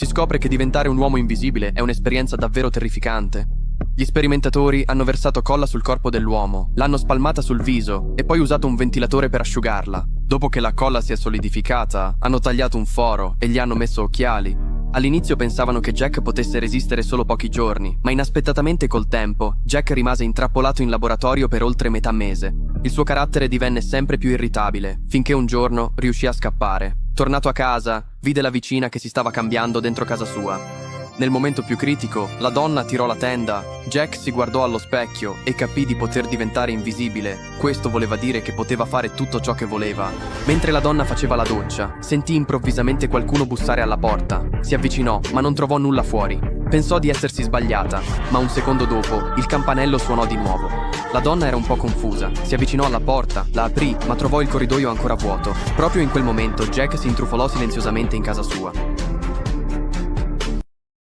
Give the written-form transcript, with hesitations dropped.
Si scopre che diventare un uomo invisibile è un'esperienza davvero terrificante. Gli sperimentatori hanno versato colla sul corpo dell'uomo, l'hanno spalmata sul viso e poi usato un ventilatore per asciugarla. Dopo che la colla si è solidificata, hanno tagliato un foro e gli hanno messo occhiali. All'inizio pensavano che Jack potesse resistere solo pochi giorni, ma inaspettatamente col tempo, Jack rimase intrappolato in laboratorio per oltre metà mese. Il suo carattere divenne sempre più irritabile, finché un giorno riuscì a scappare. Tornato a casa, vide la vicina che si stava cambiando dentro casa sua. Nel momento più critico, la donna tirò la tenda, Jack si guardò allo specchio e capì di poter diventare invisibile. Questo voleva dire che poteva fare tutto ciò che voleva. Mentre la donna faceva la doccia, sentì improvvisamente qualcuno bussare alla porta. Si avvicinò, ma non trovò nulla fuori. Pensò di essersi sbagliata, ma un secondo dopo il campanello suonò di nuovo. La donna era un po' confusa, si avvicinò alla porta, la aprì, ma trovò il corridoio ancora vuoto. Proprio in quel momento Jack si intrufolò silenziosamente in casa sua.